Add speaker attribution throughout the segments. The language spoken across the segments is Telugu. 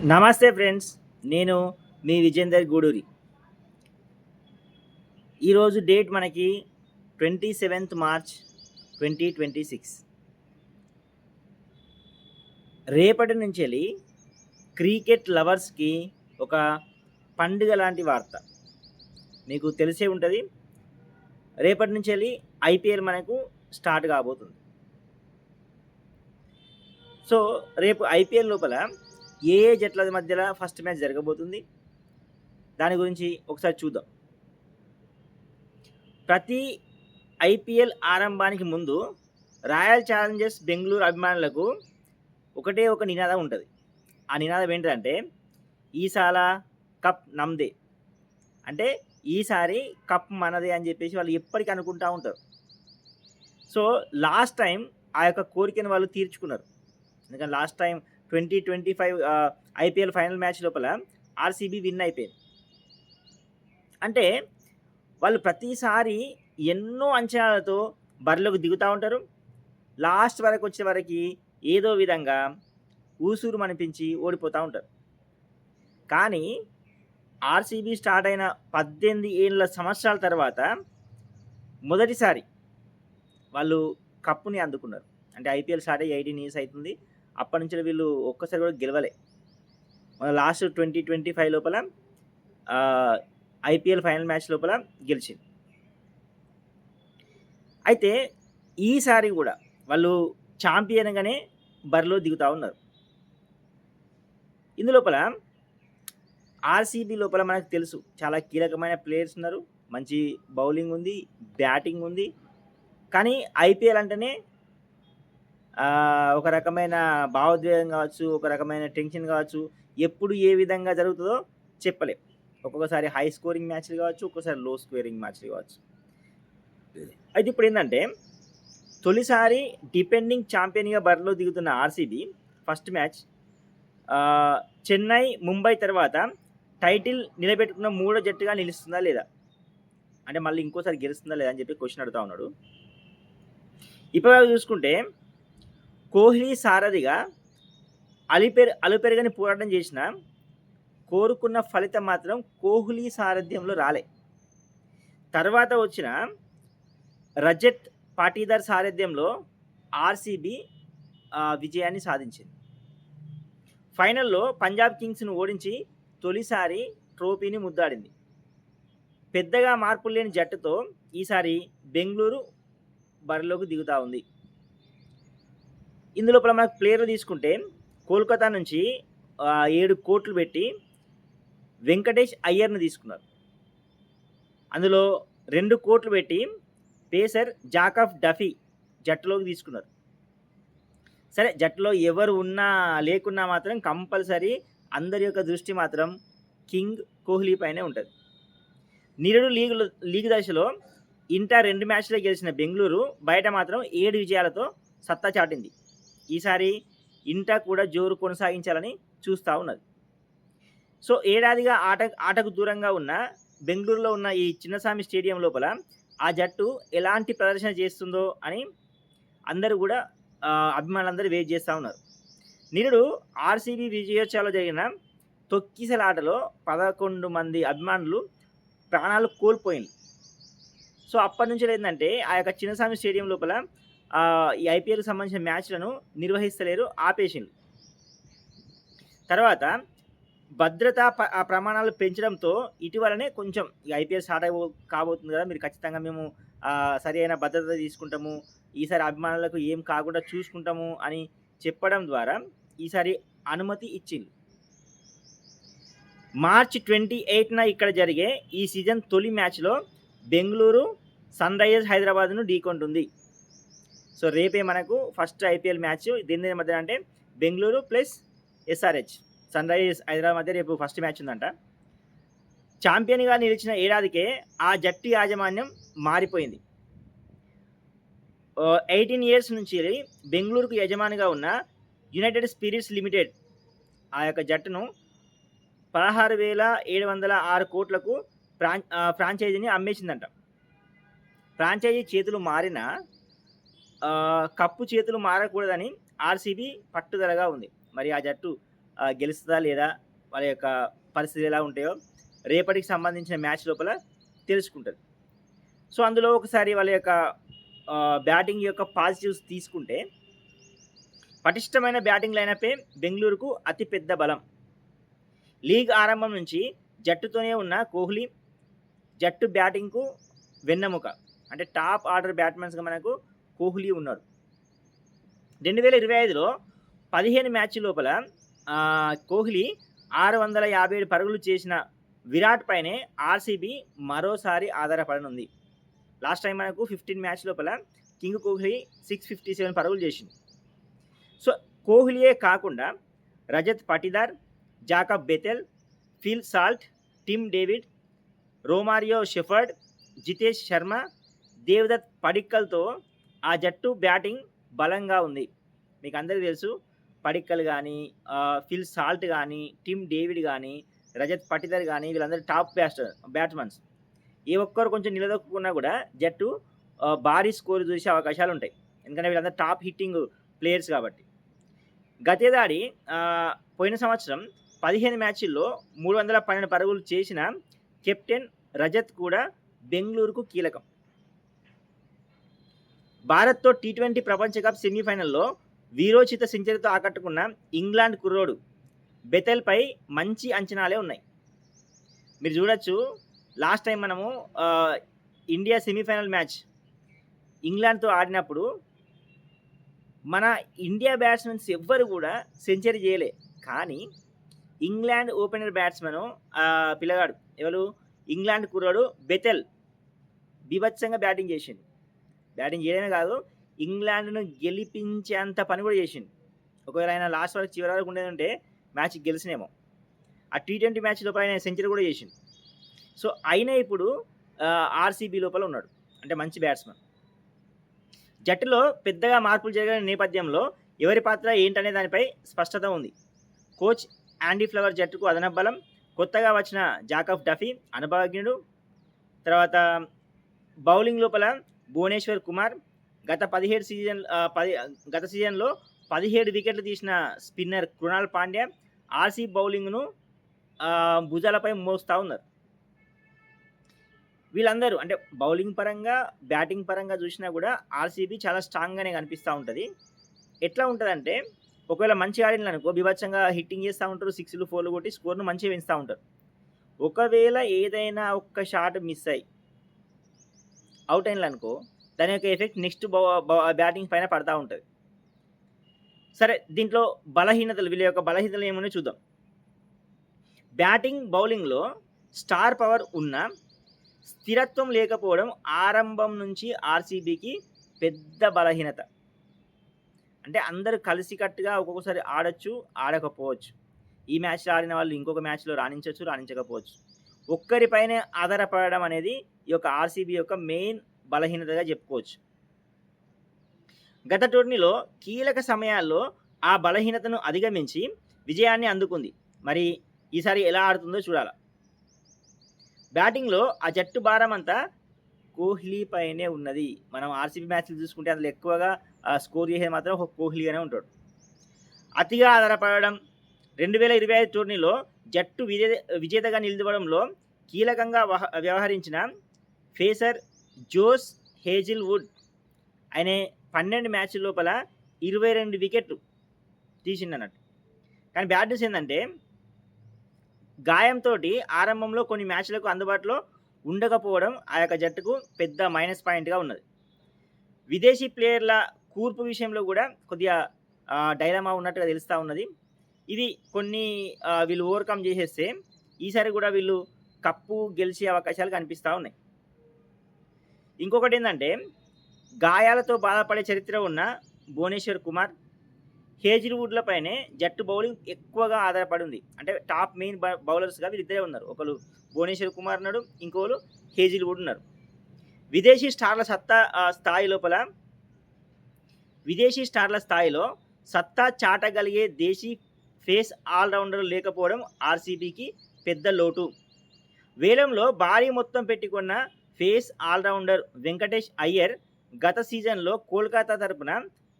Speaker 1: నమస్తే ఫ్రెండ్స్. నేను మీ విజేందర్ గూడూరి. ఈరోజు డేట్ మనకి 27th మార్చ్ 2026. రేపటి నుంచెల్లి క్రికెట్ లవర్స్‌కి ఒక పండుగ లాంటి వార్త. మీకు తెలిసే ఉంటుంది. రేపటి నుంచెల్లి ఐపీఎల్ మనకు స్టార్ట్ కాబోతుంది. సో, రేపు ఐపీఎల్ లోపల ఏ జట్ల మధ్యలో ఫస్ట్ మ్యాచ్ జరగబోతుంది. దాని గురించి ఒకసారి చూద్దాం. ప్రతి ఐపీఎల్ ఆరంభానికి ముందు రాయల్ ఛాలెంజర్స్ బెంగళూరు అభిమానులకు ఒకటే ఒక నినాదం ఉంటుంది. ఆ నినాదం ఏంటంటే ఈసాల కప్ నమ్దే, అంటే ఈసారి కప్ మనదే అని చెప్పేసి వాళ్ళు ఎప్పటికీ అనుకుంటూ ఉంటారు. సో లాస్ట్ టైం ఆ యొక్క కోరికను వాళ్ళు తీర్చుకున్నారు. ఎందుకంటే last time 2025 IPL final match లోపల ఆర్సీబీ విన్ అయిపోయింది. అంటే వాళ్ళు ప్రతిసారి ఎన్నో అంచనాలతో బరిలోకి దిగుతూ ఉంటారు. లాస్ట్ వరకు వచ్చే వరకు ఏదో విధంగా ఊసూరు అనిపించి ఓడిపోతూ ఉంటారు. కానీ ఆర్సీబీ స్టార్ట్ అయిన 18 సంవత్సరాల తర్వాత మొదటిసారి వాళ్ళు కప్పుని అందుకున్నారు. అంటే ఐపీఎల్ స్టార్ట్ అయ్యి 18 years అవుతుంది. అప్పటి నుంచి వీళ్ళు ఒక్కసారి కూడా గెలవలే. మన లాస్ట్ 2025 లోపల ఐపీఎల్ ఫైనల్ మ్యాచ్ లోపల గెలిచింది. అయితే ఈసారి కూడా వాళ్ళు ఛాంపియన్గానే బరిలో దిగుతూ ఉన్నారు. ఇందులోపల ఆర్సీబీ లోపల మనకు తెలుసు చాలా కీలకమైన ప్లేయర్స్ ఉన్నారు. మంచి బౌలింగ్ ఉంది, బ్యాటింగ్ ఉంది. కానీ ఐపీఎల్ అంటేనే ఒక రకమైన భావోద్వేగం కావచ్చు, ఒక రకమైన టెన్షన్ కావచ్చు, ఎప్పుడు ఏ విధంగా జరుగుతుందో చెప్పలేం. ఒక్కొక్కసారి హై స్కోరింగ్ మ్యాచ్లు కావచ్చు, ఒక్కొక్కసారి లో స్కోరింగ్ మ్యాచ్లు కావచ్చు. అయితే ఇప్పుడు ఏంటంటే తొలిసారి డిపెండింగ్ ఛాంపియన్గా బరిలో దిగుతున్న RCB first match Chennai, Mumbai తర్వాత టైటిల్ నిలబెట్టుకున్న మూడో జట్టుగా నిలుస్తుందా లేదా, అంటే మళ్ళీ ఇంకోసారి గెలుస్తుందా లేదా అని చెప్పి క్వశ్చన్ అడుగుతా ఉన్నాడు. ఇప్పటివరకు చూసుకుంటే కోహ్లీ సారథిగా అలుపెరగని పోరాటం చేసిన కోరుకున్న ఫలితం మాత్రం కోహ్లీ సారథ్యంలో రాలే. తర్వాత వచ్చిన రజత్ పాటీదార్ సారథ్యంలో ఆర్సీబీ విజయాన్ని సాధించింది. ఫైనల్లో పంజాబ్ కింగ్స్ను ఓడించి తొలిసారి ట్రోఫీని ముద్దాడింది. పెద్దగా మార్పులు లేని జట్టుతో ఈసారి బెంగళూరు బరిలోకి దిగుతూ ఉంది. ఇందులోపల మనకు ప్లేయర్లు తీసుకుంటే కోల్కతా నుంచి 7 కోట్లు పెట్టి వెంకటేష్ అయ్యర్ను తీసుకున్నారు. అందులో 2 కోట్లు పెట్టి పేసర్ జాకబ్ డఫీ జట్టులోకి తీసుకున్నారు. సరే, జట్టులో ఎవరు ఉన్నా లేకున్నా మాత్రం కంపల్సరీ అందరి యొక్క దృష్టి మాత్రం కింగ్ కోహ్లీ పైనే ఉంటుంది. నిరుడు లీగ్ దశలో ఇంటా 2 మ్యాచ్లో గెలిచిన బెంగళూరు బయట మాత్రం 7 విజయాలతో సత్తా చాటింది. ఈసారి ఇంటా కూడా జోరు కొనసాగించాలని చూస్తూ ఉన్నది. సో ఏడాదిగా ఆటకు దూరంగా ఉన్న బెంగళూరులో ఉన్న ఈ చిన్నస్వామి స్టేడియం లోపల ఆ జట్టు ఎలాంటి ప్రదర్శన చేస్తుందో అని అందరూ కూడా అభిమానులందరూ వెయిట్ చేస్తూ ఉన్నారు. నిరుడు ఆర్సీబీ విజయోత్సవాల్లో జరిగిన తొక్కిసలాటలో 11 మంది అభిమానులు ప్రాణాలు కోల్పోయింది. సో అప్పటి నుంచి ఏంటంటే ఆ యొక్క చిన్నస్వామి స్టేడియం లోపల ఈ ఐపీఎల్కి సంబంధించిన మ్యాచ్లను నిర్వహిస్తలేరు, ఆపేసిండ్రు. తర్వాత భద్రతా ప్రమాణాలు పెంచడంతో ఇటీవలనే కొంచెం ఈ ఐపీఎల్ స్టార్ట్ కాబోతుంది కదా, మీరు ఖచ్చితంగా మేము సరి అయిన భద్రత తీసుకుంటాము, ఈసారి అభిమానులకు ఏం కాకుండా చూసుకుంటాము అని చెప్పడం ద్వారా ఈసారి అనుమతి ఇచ్చింది. మార్చి 28న ఇక్కడ జరిగే ఈ సీజన్ తొలి మ్యాచ్లో బెంగళూరు సన్ రైజర్స్ హైదరాబాద్ను ఢీకొంటుంది. సో రేపే మనకు ఫస్ట్ ఐపీఎల్ మ్యాచ్. దీని మధ్య అంటే Bengaluru plus SRH Sunrisers Hyderabad మధ్య రేపు ఫస్ట్ మ్యాచ్ ఉందంట. ఛాంపియన్గా నిలిచిన ఏడాదికే ఆ జట్టు యాజమాన్యం మారిపోయింది. 18 years నుంచి బెంగళూరుకు యజమానిగా ఉన్న యునైటెడ్ స్పిరిట్స్ లిమిటెడ్ ఆ యొక్క జట్టును 16,706 కోట్లకు ఫ్రాంచైజీని అమ్మేసిందంట. ఫ్రాంచైజీ చేతులు మారినా కప్పు చేతులు మారకూడదని ఆర్సీబీ పట్టుదలగా ఉంది. మరి ఆ జట్టు గెలుస్తుందా లేదా, వాళ్ళ యొక్క పరిస్థితులు ఎలా ఉంటాయో రేపటికి సంబంధించిన మ్యాచ్ లోపల తెలుసుకుంటది. సో, అందులో ఒకసారి వాళ్ళ యొక్క బ్యాటింగ్ యొక్క పాజిటివ్స్ తీసుకుంటే, పటిష్టమైన బ్యాటింగ్ లైనప్పే బెంగుళూరుకు అతి పెద్ద బలం. లీగ్ ఆరంభం నుంచి జట్టుతోనే ఉన్న కోహ్లీ జట్టు బ్యాటింగ్‌కు వెన్నెముక. అంటే టాప్ ఆర్డర్ బ్యాట్స్‌మెన్స్‌గా మనకు కోహ్లీ ఉన్నాడు. 2025లో 15 మ్యాచ్‌ల లోపల కోహ్లీ 657 పరుగులు చేసిన విరాట్ పైనే ఆర్‌సీబీ మరోసారి ఆధారపడనుంది. లాస్ట్ టైం మనకు 15 మ్యాచ్ లోపల కింగ్ కోహ్లీ 657 పరుగులు చేసిండు. సో, కోహ్లీయే కాకుండా Rajat Patidar, Jacob Bethell, Phil Salt, Tim David, Romario Shepherd, Jitesh Sharma, Devdutt పడిక్కల్‌తో ఆ జట్టు బ్యాటింగ్ బలంగా ఉంది. మీకు అందరికీ తెలుసు పడిక్కల్ కానీ, ఫిల్ సాల్ట్ కానీ, టిమ్ డేవిడ్ కానీ, రజత్ పటిదార్ కానీ వీళ్ళందరూ టాప్ బ్యాట్స్‌మన్స్. ఏ ఒక్కరు కొంచెం నిలదొక్కున్నా కూడా జట్టు భారీ స్కోర్ చూసే అవకాశాలు ఉంటాయి. ఎందుకంటే వీళ్ళందరూ టాప్ హిట్టింగ్ ప్లేయర్స్ కాబట్టి. గతేడాది పోయిన సంవత్సరం 15 మ్యాచ్‌ల్లో 312 పరుగులు చేసిన కెప్టెన్ రజత్ కూడా బెంగుళూరుకు కీలకం. భారత్‌తో టీ20 ప్రపంచ కప్ సెమీఫైనల్‌లో వీరోచిత సెంచరీతో ఆకట్టుకున్న ఇంగ్లాండ్ కుర్రోడు బెథెల్‌పై మంచి అంచనాలే ఉన్నాయి. మీరు చూడొచ్చు, లాస్ట్ టైం మనము ఇండియా సెమీఫైనల్ మ్యాచ్ ఇంగ్లాండ్‌తో ఆడినప్పుడు మన ఇండియా బ్యాట్స్‌మెన్స్ ఎవ్వరు కూడా సెంచరీ చేయలే. కానీ ఇంగ్లాండ్ ఓపెనర్ బ్యాట్స్‌మెన్ పిల్లగాడు ఎవరు, ఇంగ్లాండ్ కుర్రాడు బెథెల్ బీభత్సంగా బ్యాటింగ్ చేసిండు. బ్యాటింగ్ చేయడమే కాదు, ఇంగ్లాండ్‌ను గెలిపించేంత పని కూడా చేసిండు. ఒకవేళ ఆయన లాస్ట్ వరకు చివరి వరకు ఉండేదంటే మ్యాచ్ గెలిచినేమో. ఆ టీ20 మ్యాచ్ లోపల ఆయన సెంచరీ కూడా చేసిండు. సో, ఆయన ఇప్పుడు ఆర్‌సీబీ లోపల ఉన్నాడు. అంటే మంచి బ్యాట్స్‌మెన్. జట్టులో పెద్దగా మార్పులు జరిగిన నేపథ్యంలో ఎవరి పాత్ర ఏంటనే దానిపై స్పష్టత ఉంది. కోచ్ యాండీ ఫ్లవర్ జట్టుకు అదనపు బలం. కొత్తగా వచ్చిన జాకబ్ డఫీ అనుభవజ్ఞుడు. తర్వాత బౌలింగ్ లోపల భువనేశ్వర్ కుమార్ గత సీజన్లో 17 వికెట్లు తీసిన స్పిన్నర్ కృణాల్ పాండ్యా ఆర్‌సీబీ బౌలింగ్‌ను భుజాలపై మోస్తూ ఉన్నారు. వీళ్ళందరూ అంటే బౌలింగ్ పరంగా, బ్యాటింగ్ పరంగా చూసినా కూడా ఆర్‌సీబీ చాలా స్ట్రాంగ్‌గానే కనిపిస్తూ ఉంటుంది. ఎట్లా ఉంటుందంటే, ఒకవేళ మంచిగా ఆడిననుకో బీభత్సంగా హిట్టింగ్ చేస్తూ ఉంటారు, 6లు 4లు కొట్టి స్కోర్‌ను మంచిగా పెంచుతూ ఉంటారు. ఒకవేళ ఏదైనా ఒక్క షాట్ మిస్ అయ్యి అవుట్ అయిందనుకో, దాని యొక్క ఎఫెక్ట్ నెక్స్ట్ బ్యాటింగ్ పైన పడతా ఉంటుంది. సరే, దీంట్లో వీళ్ళ యొక్క బలహీనతలు ఏమో చూద్దాం. బ్యాటింగ్, బౌలింగ్‌లో స్టార్ పవర్ ఉన్న స్థిరత్వం లేకపోవడం ఆరంభం నుంచి ఆర్‌సీబీకి పెద్ద బలహీనత. అంటే అందరూ కలిసికట్టుగా ఒక్కొక్కసారి ఆడొచ్చు, ఆడకపోవచ్చు. ఈ మ్యాచ్‌లో ఆడిన వాళ్ళు ఇంకొక మ్యాచ్‌లో రాణించొచ్చు, రాణించకపోవచ్చు. ఒక్కరిపైనే ఆధారపడడం అనేది ఈ యొక్క ఆర్‌సీబీ యొక్క మెయిన్ బలహీనతగా చెప్పుకోవచ్చు. గత టోర్నీలో కీలక సమయాల్లో ఆ బలహీనతను అధిగమించి విజయాన్ని అందుకుంది. మరి ఈసారి ఎలా ఆడుతుందో చూడాలి. బ్యాటింగ్‌లో ఆ జట్టు భారం అంతా కోహ్లీ పైనే ఉన్నది. మనం ఆర్‌సీబీ మ్యాచ్‌లు చూసుకుంటే అందులో ఎక్కువగా స్కోర్ చేసేది మాత్రం కోహ్లీగానే ఉంటాడు. అతిగా ఆధారపడడం. 2025 టోర్నీలో జట్టు విజేతగా నిలవడంలో కీలకంగా వ్యవహరించిన పేసర్ జోస్ హేజిల్వుడ్ ఆయన 12 మ్యాచ్ల లోపల 22 వికెట్లు తీసిండన్నట్టు. కానీ బ్యాడ్ న్యూస్ ఏంటంటే, గాయంతో ఆరంభంలో కొన్ని మ్యాచ్లకు అందుబాటులో ఉండకపోవడం ఆ యొక్క జట్టుకు పెద్ద మైనస్ పాయింట్గా ఉన్నది. విదేశీ ప్లేయర్ల కూర్పు విషయంలో కూడా కొద్దిగా డైలమా ఉన్నట్టుగా తెలుస్తూ ఉన్నది. ఇది కొన్ని వీళ్ళు ఓవర్కమ్ చేసేస్తే ఈసారి కూడా వీళ్ళు కప్పు గెలిచే అవకాశాలు కనిపిస్తూ ఉన్నాయి. ఇంకొకటి ఏంటంటే, గాయాలతో బాధపడే చరిత్ర ఉన్న భువనేశ్వర్ కుమార్, హేజిల్వుడ్లపైనే జట్టు బౌలింగ్ ఎక్కువగా ఆధారపడి ఉంది. అంటే టాప్ మెయిన్ బౌలర్స్గా వీళ్ళిద్దరే ఉన్నారు. ఒకరు భువనేశ్వర్ కుమార్ ఉన్నాడు, ఇంకోరు హేజిల్వుడ్ ఉన్నారు. విదేశీ స్టార్ల స్థాయిలో సత్తా చాటగలిగే దేశీ ఫేస్ ఆల్రౌండర్ లేకపోవడం ఆర్‌సీబీకి పెద్ద లోటు. వేలంలో భారీ మొత్తం పెట్టుకున్న ఫేస్ ఆల్రౌండర్ వెంకటేష్ అయ్యర్ గత సీజన్లో కోల్కతా తరపున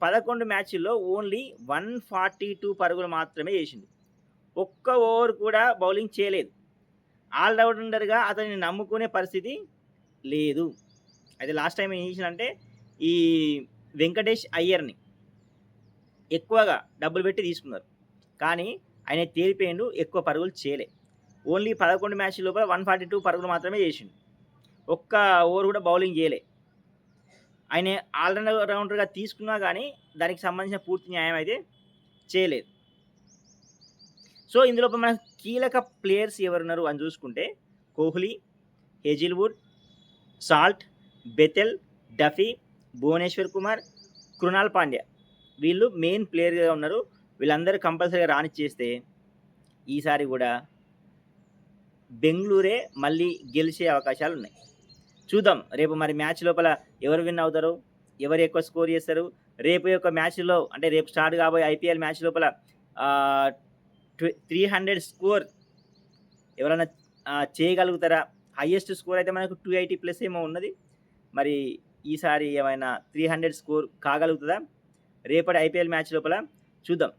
Speaker 1: 11 మ్యాచ్ల్లో ఓన్లీ 142 పరుగులు మాత్రమే చేసిండు. ఒక్క ఓవర్ కూడా బౌలింగ్ చేయలేదు. ఆల్రౌండర్‌గా అతన్ని నమ్ముకునే పరిస్థితి లేదు. అయితే లాస్ట్ టైమ్ ఏం చేసిండంటే ఈ వెంకటేష్ అయ్యర్‌ని ఎక్కువగా డబ్బులు పెట్టి తీసుకున్నారు. కానీ ఆయన తేలిపోయిండు. ఎక్కువ పరుగులు చేయలే. ఓన్లీ 11 మ్యాచ్‌ల లోపల 142 పరుగులు మాత్రమే చేసిండు. ఒక్క ఓవర్ కూడా బౌలింగ్ చేయలే. ఆయన ఆల్రౌండర్‌గా తీసుకున్నా గానీ దానికి సంబంధించిన పూర్తి న్యాయం అయితే చేయలేదు. సో, ఇందులో మన కీలక ప్లేయర్స్ ఎవరున్నారు అని చూసుకుంటే Kohli, Hazlewood, Salt, Bethell, Duffy, Bhuvneshwar Kumar, Krunal Pandya వీళ్ళు మెయిన్ ప్లేయర్‌గా ఉన్నారు. వీళ్ళందరూ కంపల్సరీగా రానిచ్చేస్తే ఈసారి కూడా బెంగుళూరే మళ్ళీ గెలిచే అవకాశాలున్నాయి. చూద్దాం రేపు మరి మ్యాచ్ లోపల ఎవరు విన్ అవుతారు? ఎవరు ఎక్కువ స్కోర్ చేస్తారు? రేపు యొక్క మ్యాచ్‌లో అంటే రేపు స్టార్ట్ కాబోయే ఐపీఎల్ మ్యాచ్ లోపల ఆహ్, 300 స్కోర్ ఎవరైనా చేయగలుగుతారా? హైయెస్ట్ స్కోర్ అయితే మనకు 280 ప్లస్ ఏమో ఉన్నది. మరి ఈసారి ఏమైనా 300 స్కోర్ కాగలుగుతదా? రేపటి ఐపీఎల్ మ్యాచ్ లోపల చూద్దాం.